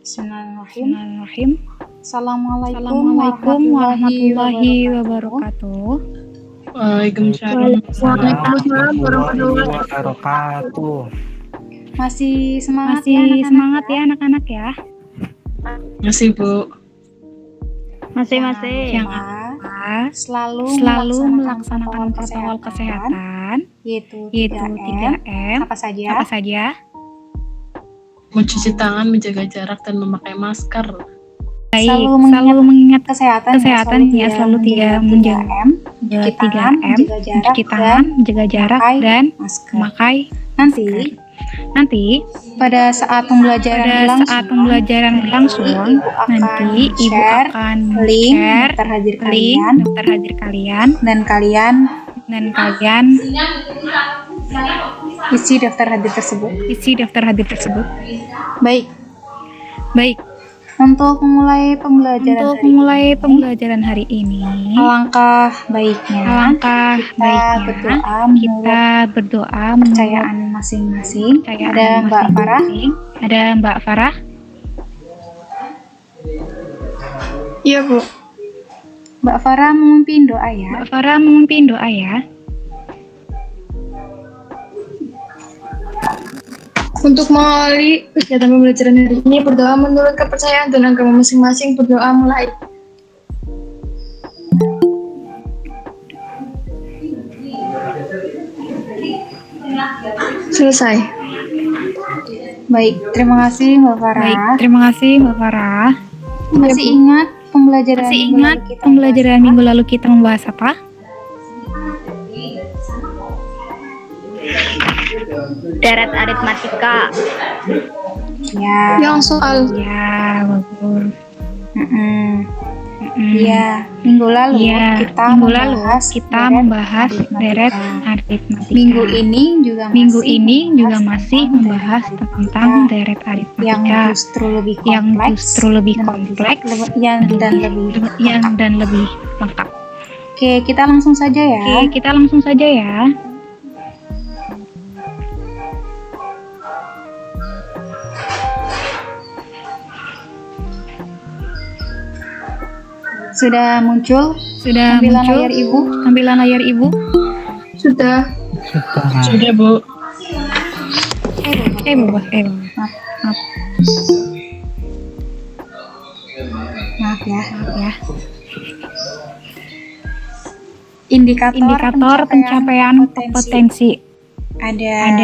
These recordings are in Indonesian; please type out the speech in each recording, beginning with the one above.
Bismillahirrahmanirrahim. Bismillahirrahmanirrahim. Assalamualaikum warahmatullahi wabarakatuh. Waalaikumsalam. Waalaikumsalam warahmatullahi wabarakatuh. Masih semangat ya anak-anak ya. Masih, Bu. Masih. Jangan lupa selalu melaksanakan protokol kesehatan yaitu 3M. Apa saja? Mencuci tangan, menjaga jarak, dan memakai masker. Baik, Selalu mengingat kesehatan ya selalu 3M, mencuci tangan, menjaga jarak, dan masker. memakai Nanti pada saat pembelajaran berlangsung, nanti Ibu akan share daftar hadir kalian dan kalian isi daftar hadir tersebut. Baik. Untuk memulai pembelajaran hari ini, alangkah baiknya kita berdoa kepercayaan masing-masing. Ada Mbak Farah. Iya, Bu. Mbak Farah memimpin doa ya. Untuk mengawali kegiatan pembelajaran hari ini, berdoa menurut kepercayaan dan agama masing-masing. Berdoa mulai. Selesai. Baik, terima kasih Mbak Farah. Masih ingat pembelajaran minggu lalu kita membahas apa? deret aritmatika. Ya. Yang soal. Ya, bagus. Ya, minggu lalu kita membahas deret aritmatika. Minggu ini juga masih membahas tentang deret aritmatika yang justru lebih kompleks dan lebih lengkap. Oke, kita langsung saja ya. Sudah muncul tampilan layar Ibu? Sudah. Sudah, Bu. Maaf ya. Indikator pencapaian kompetensi ada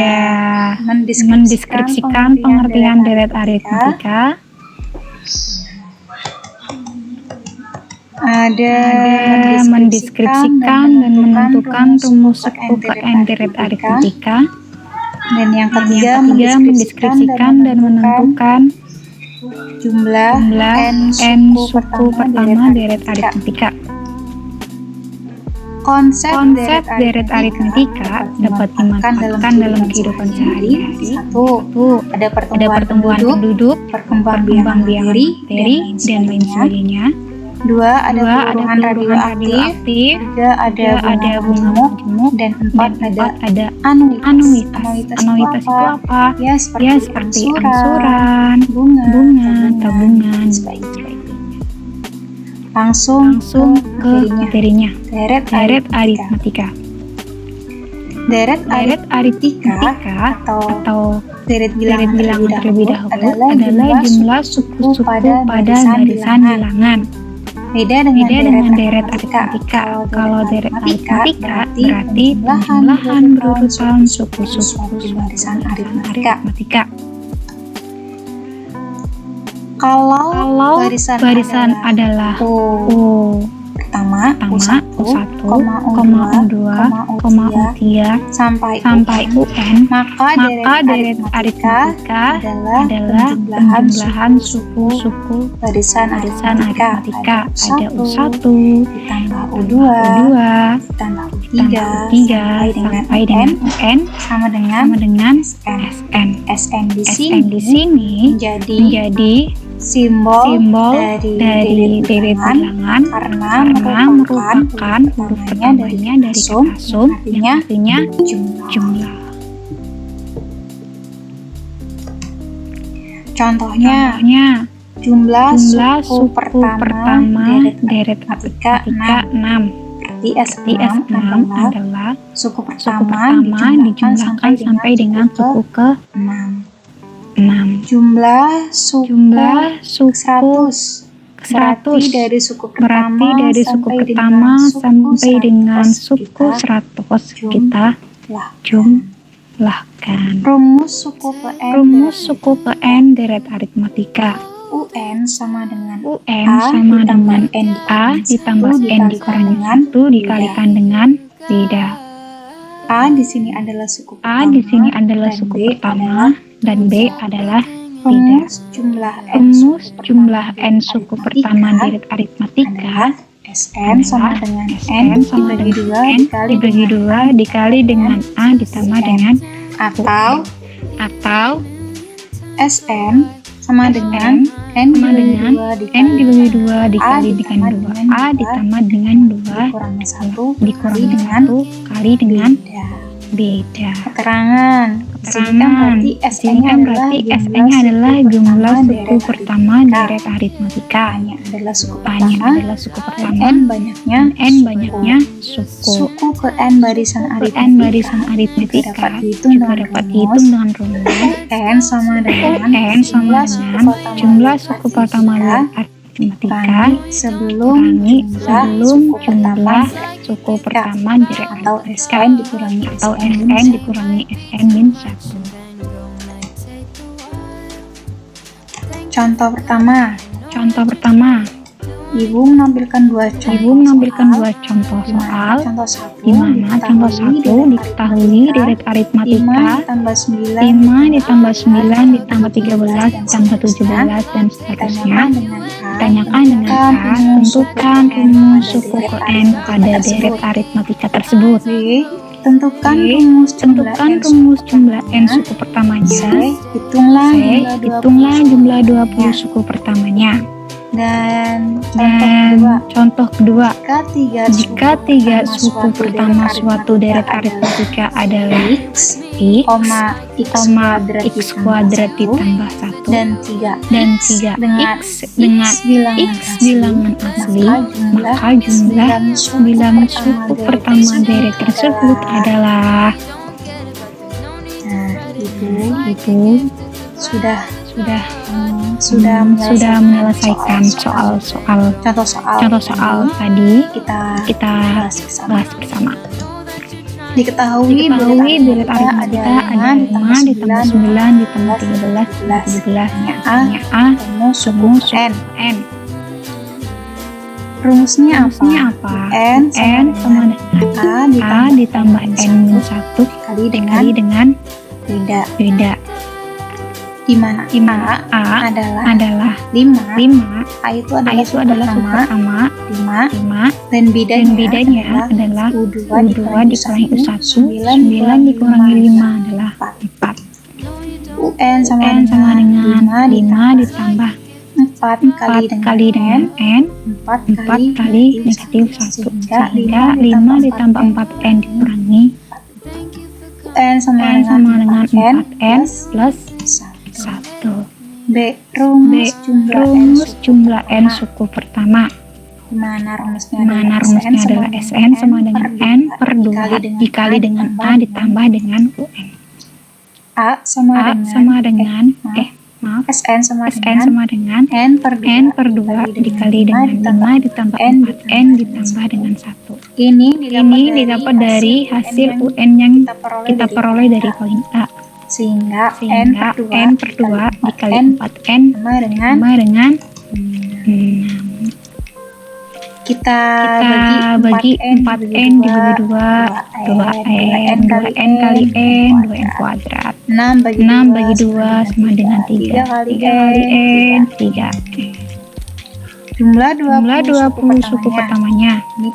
mendeskripsikan pengertian deret aritmatika, ada mendeskripsikan dan menentukan rumus UKN deret aritmatika, dan yang ketiga mendeskripsikan dan menentukan jumlah N suku pertama deret aritmatika. Konsep deret aritmatika dapat dimanfaatkan dalam kehidupan sehari-hari. Satu, ada pertumbuhan penduduk, perkembangan materi, dan lain sebagainya. Dua, ada peluruhan radioaktif. Tiga, ada bunga majemuk. Dan empat, ada anuitas. Anuitas itu apa? Ya, seperti angsuran, bunga, tabungan, sebagainya. Langsung ke materinya. Deret aritmatika. Deret aritmatika atau deret bilangan terlebih dahulu adalah jumlah suku-suku pada barisan bilangan. Beda dengan deret aritmatika. Kalau deret aritmatika berarti penjumlahan berurutan suku-suku di barisan aritmatika. Kalau barisan adalah U pertama, U1, U2, U3 sampai UN, maka deret aritmatika adalah penjumlahan suku-suku barisan aritmatika. Ada U1 ditambah U2 ditambah U3 sampai dengan UN sama dengan SN. SN di sini menjadi simbol dari deret bilangan karena merupakan huruf pertamanya dari kata sum yang artinya jumlah. Contohnya Jumlah Jumlah suku pertama deret matematika matematika 6. Berarti S6 S6 adalah adalah suku suku pertama pertama dijumlahkan sampai dengan suku ke 6. 6. Jumlah Jumlah suku 100 berarti 100 dari suku berarti pertama dari suku pertama sampai dengan suku 100 kita jumlahkan. Rumus suku PN Rumus suku PN deret aritmatika. UN sama dengan UN sama dengan N A ditambah N dikurangi 1 dikalikan dengan beda. A di sini adalah suku pertama, A di sini adalah dan suku B pertama dan B adalah beda. rumus jumlah Rumus jumlah N suku pertama deret aritmatika SN sama dengan SN sama dengan N dibagi 2 dikali dengan A ditambah dengan atau SN sama dengan N sama dengan N dibagi 2 dikali dengan 2 A ditambah dengan 2 dikurangi dikurangi 1 kali dengan beda. keterangan. Keterangan. Sini kan berarti SN-nya adalah jumlah suku pertama deret aritmatika. A-nya adalah suku A-nya pertama, adalah suku pertama, N banyaknya N banyaknya suku. suku ke N barisan N barisan aritmatika dapat dihitung juga dengan dapat rumus dihitung dengan rumus N sama dengan N sama dengan jumlah suku pertama deret aritmatika kurangi sebelum jumlah suku pertama deret atau aritmatika SN dikurangi atau SN dikurangi SN min 1. Contoh pertama, Ibu menampilkan dua contoh soal di mana contoh 1 diketahui deret aritmatika 5 ditambah 9 ditambah 13 ditambah 17 dan seterusnya. Tanyakan dengan A, tentukan rumus suku ke N pada deret aritmatika tersebut. B. Tentukan rumus jumlah N suku pertamanya. C. Hitunglah jumlah 20 suku pertamanya. Dan contoh kedua, jika tiga suku pertama suatu deret aritmatika adalah X, X, X kuadrat ditambah 1 dan 3 dengan X bilangan asli, maka jumlah 9 suku pertama deret tersebut adalah itu sudah menyelesaikan contoh soal tadi kita bahas bersama. Diketahui deret aritmatika ada 5 ditambah 9 ditambah 13 ditambah 17. A suku N. Rumusnya apa? N sama dengan A ditambah N min 1 dikali dengan beda. Di mana A adalah 5. A itu adalah suku pertama 5 dan bedanya adalah U2 dikurangi U1 9 dikurangi 5 adalah 4. UN sama dengan 5 ditambah 4 kali dengan N 4 kali negatif 1 sehingga 5 ditambah 4N dikurangi UN sama dengan 4N plus 1. B. Rumus jumlah N suku pertama. Mana rumusnya adalah SN sama dengan N per 2 dikali dengan A ditambah dengan UN. A sama dengan SN sama dengan N per 2 dikali dengan 5 ditambah 4N ditambah dengan 1. Ini didapat dari hasil UN yang kita peroleh dari poin A. Sehingga N per 2 dikali 4N sama dengan 6. Kita bagi 4N dibagi 2 2N kali N 2N kuadrat 6 bagi 2 sama dengan 3 kali N 3N. Jumlah 20 suku pertamanya. Ini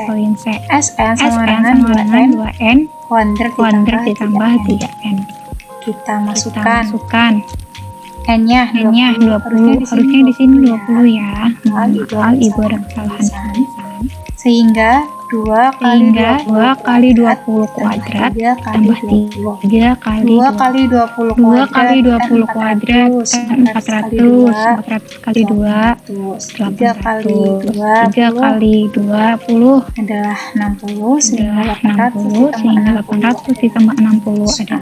poin C. SN sama dengan 2N kuadrat ditambah 3N. Kita masukkan N-nya 20. Harusnya di sini 20 ya. Maaf, Ibu ada kesalahan tulisan. Sehingga 2 kali Sehingga 2 kali 20 kuadrat tambah 3 kali 2 kali 20 2 kali 20 kuadrat kuadrat kan 400, 400 kali 2 3 kali 3 kali 20 adalah 60 sehingga adalah 60, sehingga 800 ditambah 60 adalah.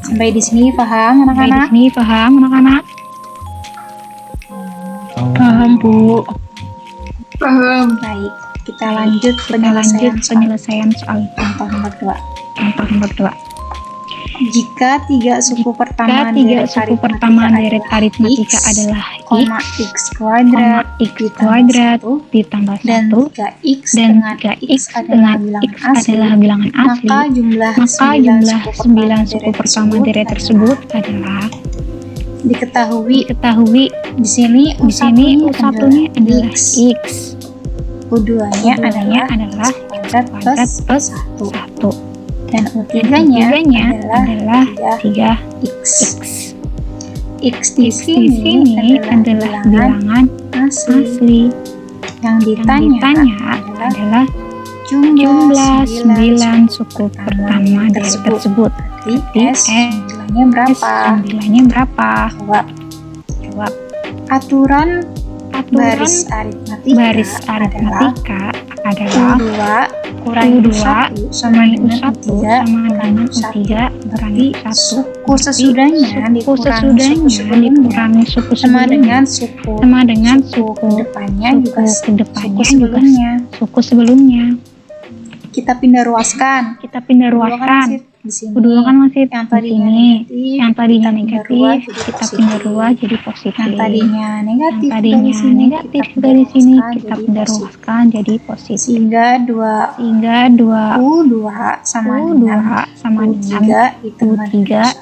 Sampai di sini paham Sampai di anak-anak? sini paham anak-anak? Paham, Bu. Paham. Baik, kita lanjut Kita lanjut penyelesaian soal contoh nomor 2. contoh nomor 2. Jika tiga suku pertama Tiga suku pertama deret aritmatika adalah x kuadrat kuadrat ditambah dan 1 3x dan dengan 3x adalah dengan bilangan x asli, adalah bilangan asli, maka jumlah jumlah 9 suku pertama deret tersebut adalah diketahui. Di Di sini sini U1-nya adalah x, x, U2-nya U2-nya adalah adalah kuadrat plus 1 1 dan dan U3-nya U3-nya adalah adalah 3x. 3x. X di X di sini adalah bilangan asli. asli. Yang Yang ditanya ditanya adalah jumlah 9 suku pertama deret tersebut. Berarti S9-nya berapa? S9-nya berapa? Jawab. Jawab. Aturan baris Baris aritmatika adalah U2 kurangi U2 U1 sama dengan U1 sama dengan U3 berarti kurangi 1. suku sesudahnya Suku sesudahnya dikurangi suku sama sebelumnya dengan suku suku kedepannya juga kedepannya suku juga sebelumnya. suku sebelumnya. Kita pindah ruaskan. Kita pindah ruaskan. Di sini. U2 kan masih Yang di tadinya sini. negatif, Yang tadinya kita negatif, pindah kita ruas pindah jadi ruas jadi positif. Yang tadinya negatif, Yang tadinya dari sini, negatif kita dari sini ruaskan kita jadi pindah positif. ruaskan jadi positif. Sehingga Sehingga 2 U2 sama dengan sama dengan U3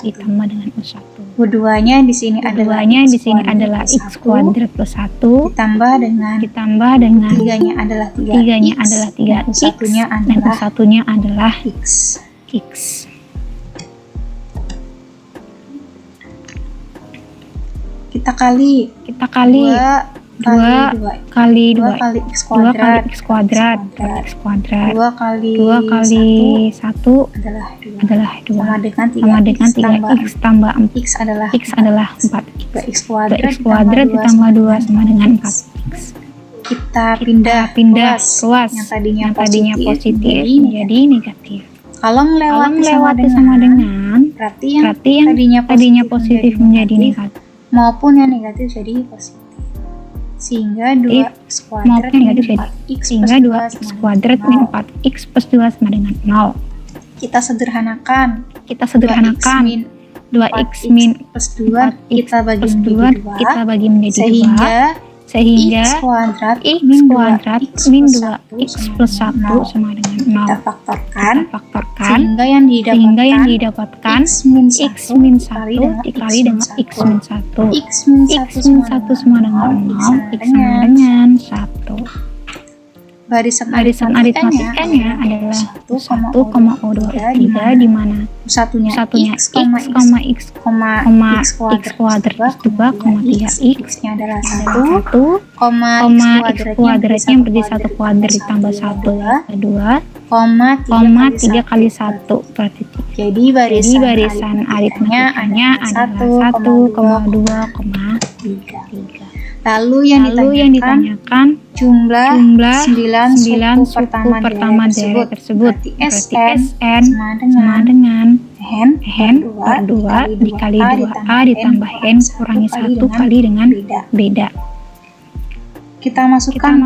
ditambah dengan U1. U2-nya di sini adalah U2-nya di sini adalah x kuadrat plus 1 ditambah dengan ditambah dengan tiganya adalah 3x, tiganya adalah 3x satunya dan adalah satunya adalah x. x. Kita kali 2 kali 2 2 kali x 2 kali kuadrat x kuadrat per x kuadrat 2 kali 1 adalah 2 adalah 2 sama dengan sama dengan 3x tambah 4 x adalah x adalah 4 2x 2x kuadrat ditambah 2 sama dengan 4x. kita pindah ruas yang tadinya positif menjadi negatif. kalau melewati sama dengan berarti yang tadinya positif menjadi negatif maupun yang negatif jadi positif. Sehingga 2x kuadrat maupun negatif jadi 4x sehingga 2x kuadrat min 4x plus 2 sama dengan 0. Kita sederhanakan 2x min plus 2 kita bagi menjadi 2 sehingga x kuadrat x min 2x plus 1 sama dengan 0. Kita faktorkan sehingga yang didapatkan x min 1 dikali dengan x min 1. x min 1 sama dengan 0, x sama dengan 1. Barisan aritmatikanya adalah 1,O2 di mana satunya x, x kuadrat plus 2, 3x x-nya adalah 1, x kuadratnya berarti 1 kuadrat ditambah 1 2, 3 kali 1 berarti 3. Jadi barisan aritmatikanya adalah 1,2,3. Lalu yang ditanyakan jumlah 9 suku pertama deret tersebut. Berarti Sn sama dengan n per 2 dikali 2a ditambah n kurangi 1 kali dengan beda. Kita masukkan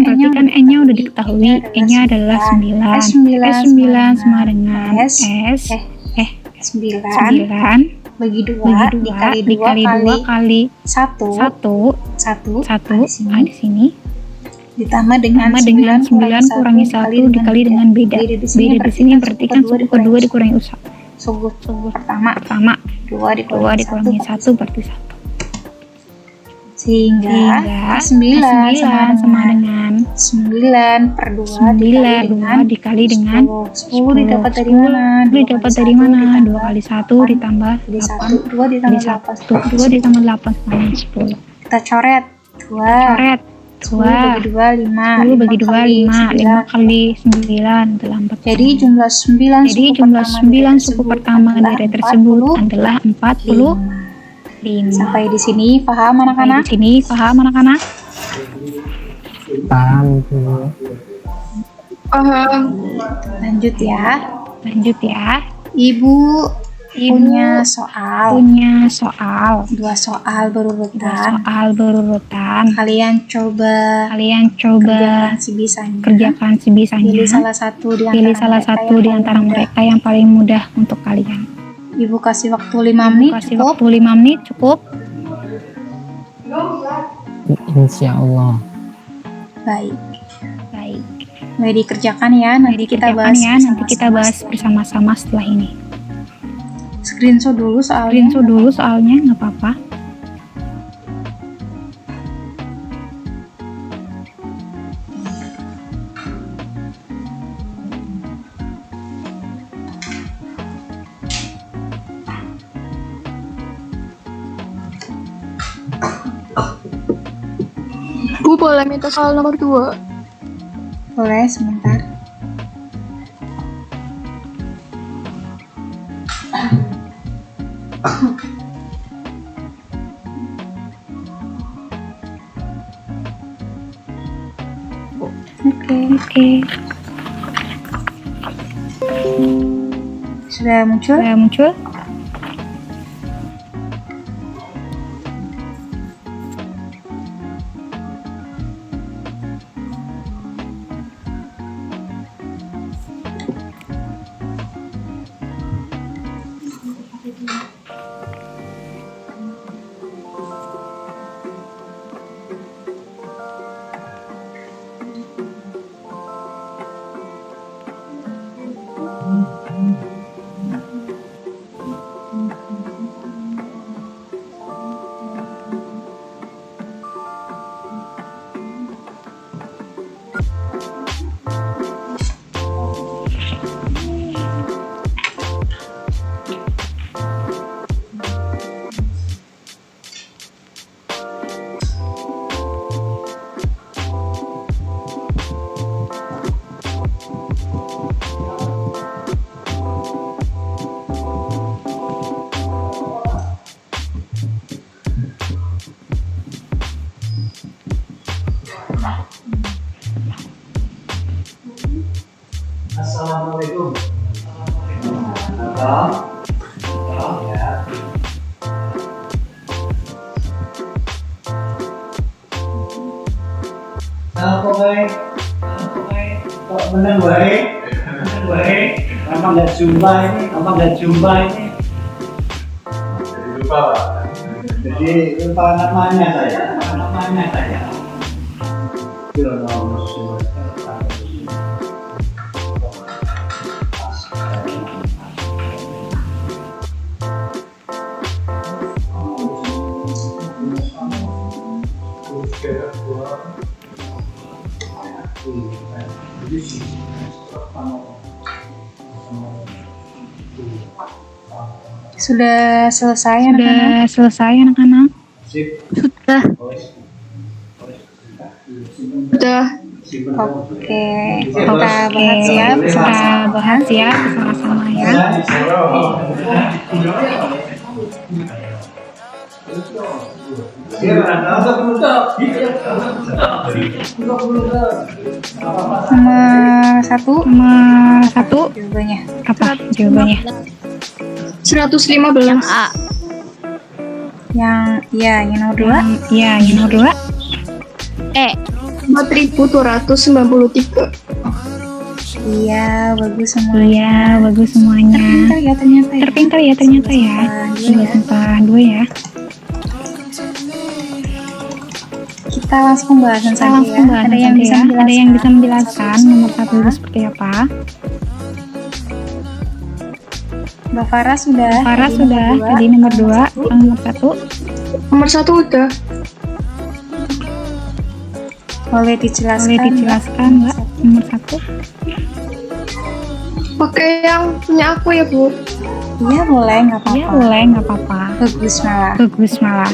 berarti kan n-nya udah diketahui. N-nya adalah 9. S9 sama dengan S9 bagi 2 dikali 2 kali 1 di sini ditambah dengan 9 kurangi 1 dikali dengan beda di sini berarti kan suku kedua dikurangi suku pertama 2 dikurangi 1 berarti 1 sehingga 9 sama dengan 9 per 2 dikali dengan 10 didapat dari mana? 2 kali 1 ditambah 8 2 ditambah 8 sama dengan 10. Kita coret 10 bagi 2, 5. 10 bagi 2, 5. 5 kali 9 adalah 40. Jadi jumlah 9 suku pertama dari tersebut adalah 45. Sampai di sini paham anak-anak? Paham Bu. Paham. Lanjut ya. Ibu punya soal. 2 2 soal berurutan. Kalian coba kerjakan sebisanya. Pilih salah satu di antara mereka yang paling mudah untuk kalian. Ibu kasih waktu 5 menit cukup? Insya Allah. Baik. Mulai dikerjakan ya. Nanti kita bahas bersama-sama setelah ini. Screenshot dulu soalnya, nggak apa-apa. Bu, boleh minta soal nomor 2? Boleh, sebentar. Oke. Sudah muncul? Assalamualaikum. Ya. Apa baik? Kok menang baik? Kenapa nggak jumpa ini? Jadi lupa Pak. Jadi lupa namanya saya. Sudah selesai anak-anak? Sudah. Oke, kita bahas ya bersama-sama ya. Nomor satu jawabannya apa? 115. Yang A. Yang nomor 2? Yang nomor 2? E. 4293. Iya, bagus semuanya. Terpintar ya ternyata ya. Sudah 2 ya. Kita langsung pembahasan saja ya. Ada yang bisa menjelaskan nomor 1 itu seperti apa? Mbak Farah sudah. Tadi nomor 2, nomor 1. Nomor 1 udah. Boleh dijelaskan Mbak, nomor 1? Pakai yang punya aku ya, Bu. Iya boleh, nggak apa-apa. Iya boleh, nggak apa-apa. Bagus malah. Bagus malah.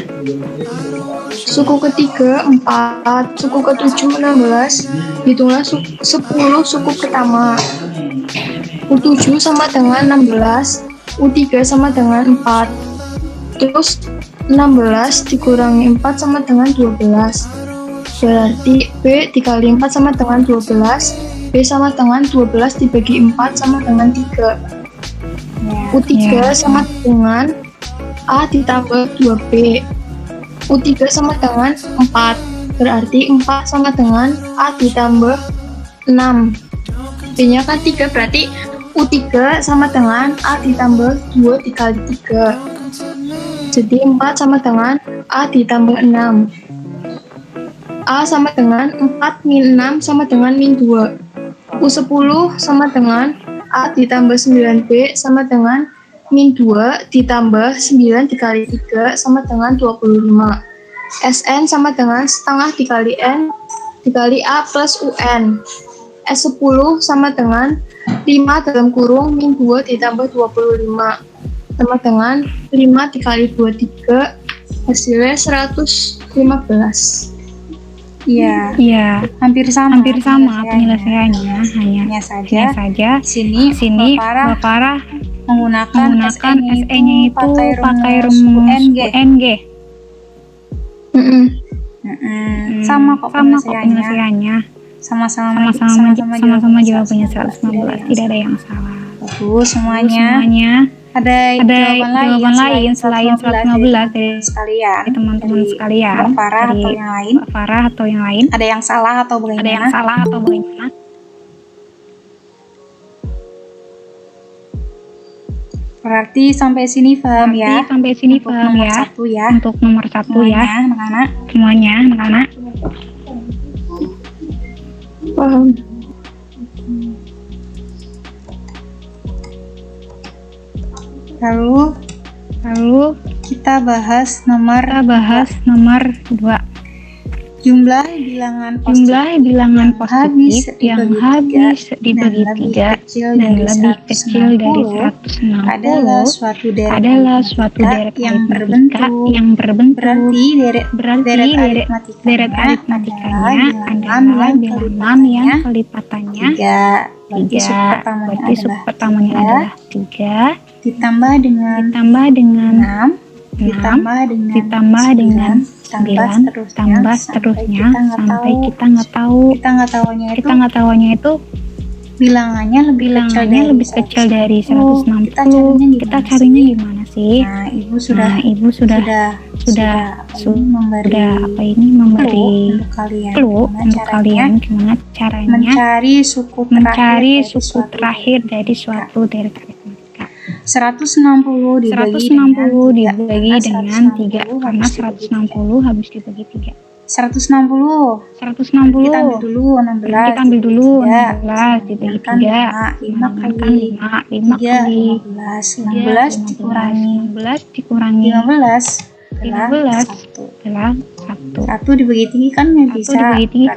Suku ketiga 4, suku ketujuh 16, hitunglah 10 suku pertama. U7 sama dengan 16, U3 sama dengan 4. Terus 16 dikurangi 4 sama dengan 12. Berarti B dikali 4 sama dengan 12, B sama dengan 12 dibagi 4 sama dengan 3. U3 Ya. sama dengan A ditambah 2B. U3 sama dengan 4, berarti 4 sama dengan A ditambah 6. B-nya kan 3, berarti U3 sama dengan A ditambah 2 dikali 3. Jadi 4 sama dengan A ditambah 6. A sama dengan 4 min 6 sama dengan min 2. U10 sama dengan A ditambah 9B sama dengan min 2 ditambah 9 dikali 3 sama dengan 25. Sn sama dengan setengah dikali N dikali A plus UN. S10 sama dengan 5 dalam kurung min 2 ditambah 25 sama dengan 5 dikali 23, hasilnya 115. Iya, Iya, hampir sama. hampir sama penyelesaiannya, hanya saja. saja Sini Bapak Farah menggunakan SE-nya itu pakai rumus UNG. UNG. Sama kok Sama kok penyelesaiannya. penyelesaiannya. Sama-sama Sama jawabannya 115. Tidak ada yang salah. Bagus semuanya. Ada Ada jawaban lain selain 115 dari sekalian. teman-teman sekalian. Mbak Farah Dari atau yang lain? Mbak Farah atau yang lain? Ada yang salah atau bagaimana? Ada yang salah atau bagaimana? Berarti sampai sini paham ya? Sampai sini Untuk paham nomor ya? satu ya. Untuk nomor 1 ya. Anak-anak. Semuanya, anak-anak. Paham. Lalu kita bahas nomor 2. jumlah bilangan positif Bilangan positif yang habis dibagi 3 dan lebih kecil dari 160 adalah suatu adalah suatu deret yang aritmatika yang berbentuk. berarti deret Deret aritmatikanya adalah bilangan yang kelipatannya 3. Berarti sub pertamanya adalah 3 ditambah dengan ditambah dengan 6 ditambah dengan 9 tambah seterusnya sampai kita nggak tahu tahunya itu bilangannya lebih kecil dari 160. Kita carinya gimana sih? Nah, ibu Ibu sudah memberi memberi clue gimana untuk kalian gimana caranya mencari suku terakhir dari suatu deret aritmatika. 160 dibagi dengan 3 karena 160 habis dibagi 3. 160 kita ambil dulu 16 dibagi 3 5 kali 16 dikurangi 15 adalah 1 dibagi 3 kan nggak bisa berarti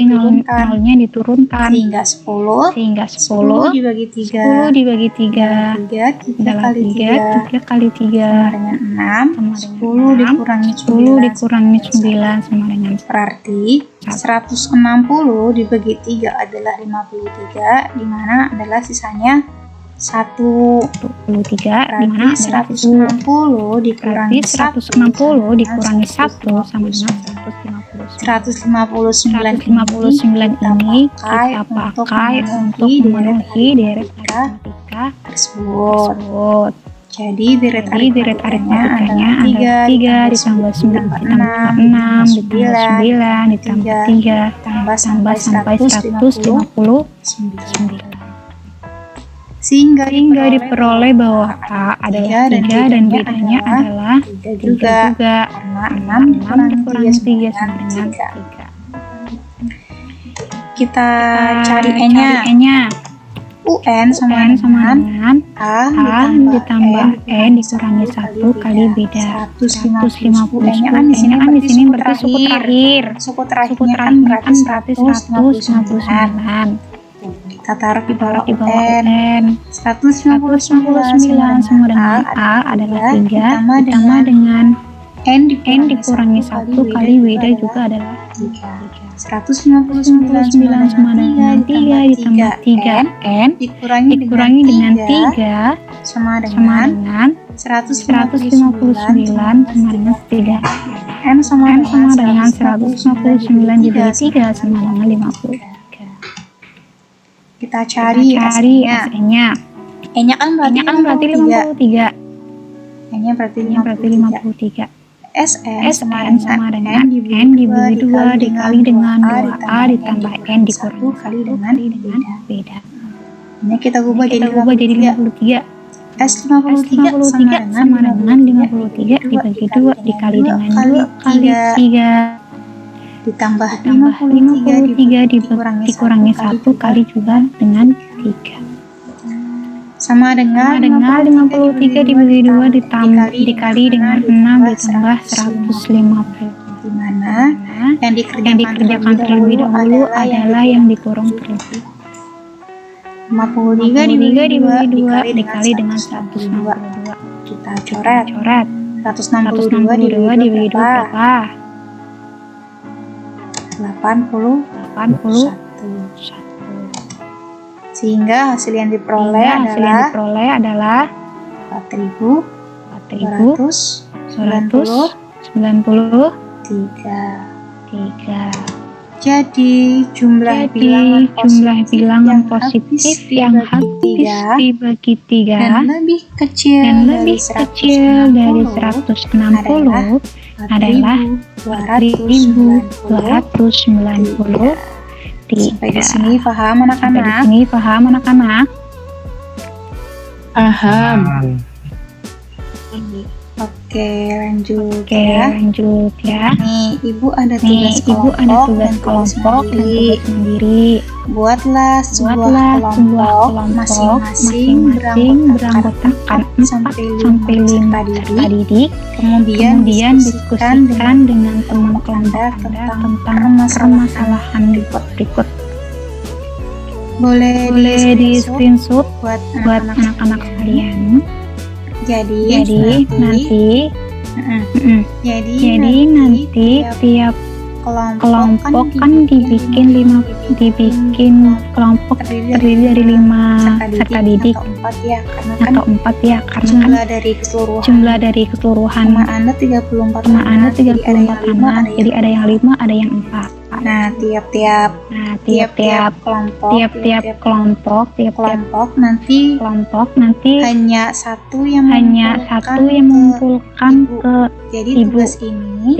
nolnya diturunkan sehingga 10 dibagi 3 adalah 3 kali 3 dengan 6 10 dikurangi 9 sama dengan berarti 160 dibagi 3 adalah 53 di mana adalah sisanya 1 23 di mana adalah 160 dikurangi 1 dikurangi 1 sama dengan 159 ini kita pakai untuk memenuhi deret aritmatika tersebut. Jadi deret aritmatikanya adalah 3 ditambah 6 ditambah 9 ditambah 3 tambah sampai 159 sehingga diperoleh bahwa A adalah 3 dan B-nya adalah 3 juga karena 6 dikurangi 3 sama dengan 3. Kita cari E-nya. UN sama dengan A ditambah N dikurangi 1 kali beda 150. N-nya kan di sini berarti suku terakhirnya kan berarti 159. Kita taruh di bawah di bawah UN. UN. 159 sama dengan A adalah 3 ditambah ditambah dengan N N dikurangi 1 kali W juga adalah 3. 159 199 sama dengan 3 ditambah 3N dikurangi dengan 3 sama sama dengan dengan 159 159 sama dengan 3. N sama N sama dengan 159 dibagi 3 sama dengan 50. Kita cari SN-nya. N-nya kan berarti 53. 53. N-nya berarti N-nya berarti 53. 53. SN SN sama dengan N dibagi 2 dikali dengan 2A ditambah N dikurangi 1 kali dengan beda. Ini kita ubah Kita ubah jadi 53. S 53 sama dengan 53 dibagi 2 dikali dengan 2 kali 3 ditambah 53 dikurangi 1 kali juga dengan 3 sama sama dengan 53 dibagi 2 dikali dengan 6 ditambah 150. di mana yang Yang dikerjakan terlebih dahulu adalah yang dikurung terlebih. 53 dibagi 2 dikali dengan 162. kita coret. 162 dibagi 2 berapa? 81 sehingga hasil yang diperoleh adalah 4.193. Jadi jumlah bilangan positif yang habis dibagi 3 dan lebih kecil dari 160 adalah 4.293. Sampai di sini paham anak-anak? Paham. Oke, lanjut lanjut ya. Nih, Ibu ada Nih, tugas Ibu ada tugas kelompok kelompok dan tugas mandiri. Buatlah sebuah kelompok masing-masing beranggotakan 4 sampai 5 peserta didik. Kemudian diskusikan dengan teman kelompok Anda tentang permasalahan berikut. Boleh di screenshot buat buat anak-anak. anak-anak sekalian. Jadi nanti tiap kelompok kan dibikin kelompok terdiri dari 5 peserta didik atau 4 ya, karena kan jumlah dari keseluruhan sama Anda 34 anak, jadi ada yang 5 ada yang 4. Nah, tiap kelompok nanti hanya satu yang mengumpulkan ke jadi ibu. tugas ini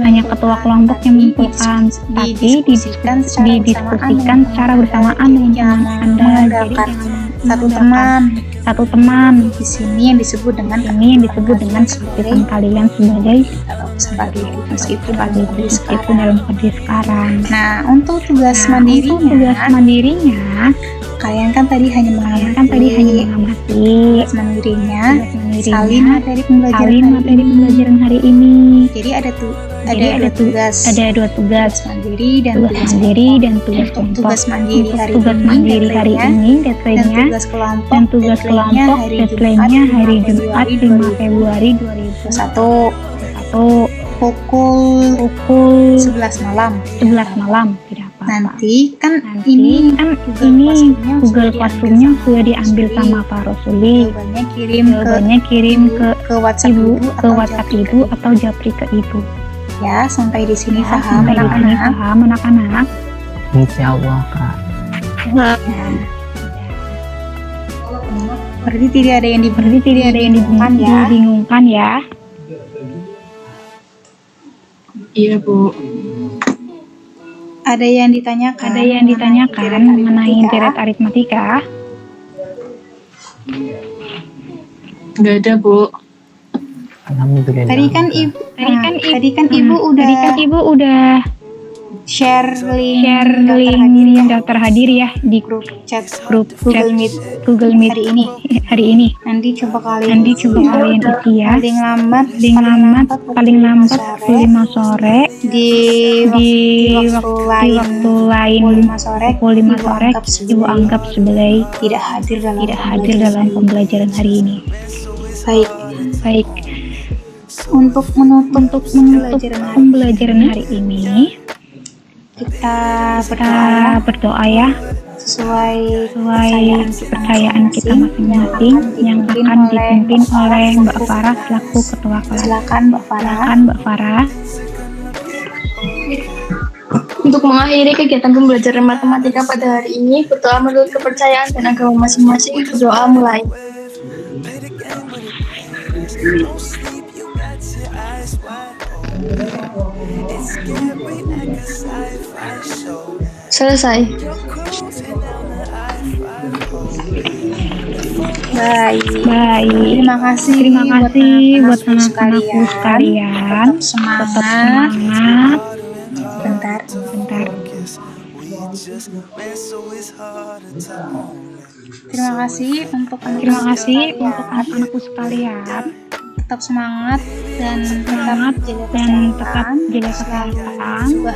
hanya ketua kelompok yang mengumpulkan, tapi didiskusikan secara bersamaan dengan teman Anda. Jadi satu teman. Di sini yang disebut dengan keputusan kalian sebagai meskipun dalam kondisi sekarang. Nah, untuk tugas mandirinya kalian kan tadi hanya mengamati. Tugas mandirinya salin materi pembelajaran hari ini. Jadi ada dua tugas mandiri dan tugas kelompok. tugas mandiri hari ini deadline-nya dan tugas kelompok deadline-nya hari Jumat 5 Februari 2021 pukul 11 malam. Tidak apa-apa. Nanti ini Google Classroom-nya sudah diambil sama Pak Rosuli. Jawabannya kirim ke WhatsApp Ibu atau Japri ke Ibu. Ya, sampai di sini paham anak-anak? Insya Allah, Kak. Berarti tidak ada yang dibingungkan ya. Iya, Bu. Ada yang ditanyakan mengenai deret aritmatika? Nggak ada, Bu. Alhamdulillah. Tadi kan Ibu udah share link daftar hadir ya di grup chat Google Meet hari ini. Nanti coba kalian isi ya. Paling lambat 5 sore di waktu lain pukul 5 sore Ibu anggap sebagai tidak hadir dalam pembelajaran hari ini. Baik. Untuk menutup pembelajaran hari ini, kita berdoa ya sesuai kepercayaan kita masing-masing yang akan dipimpin oleh Mbak Farah selaku ketua kelas. Silakan Mbak Farah. Untuk mengakhiri kegiatan pembelajaran matematika pada hari ini, berdoa menurut kepercayaan dan agama masing-masing. Berdoa mulai. Selesai. Baik. Terima kasih buat anak-anakku sekalian. Tetap semangat. Bentar. Terima kasih untuk anak-anakku sekalian. Tetap semangat dan tetap jaga kesehatan,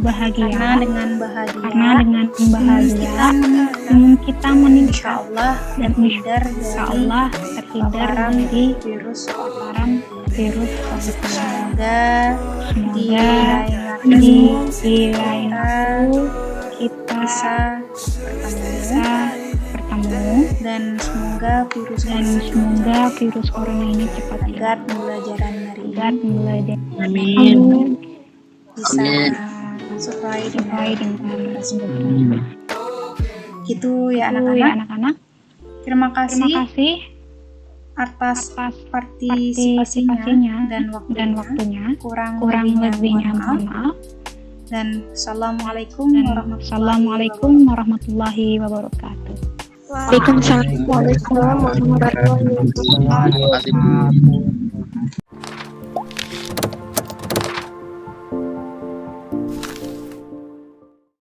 bahagia. Karena dengan bahagia kita meningkat dan terhindar dari virus paparan Semoga di lain waktu kita bisa bertemu dan semoga virus corona ini cepat hilang. Pembelajaran hari ini Amin. bisa sesuai dengan semoga. Gitu ya anak-anak. Terima kasih atas partisipasinya dan waktunya. Kurang lebihnya mohon maaf. Dan assalamualaikum warahmatullahi wabarakatuh. Waalaikumsalam warahmatullahi wabarakatuh.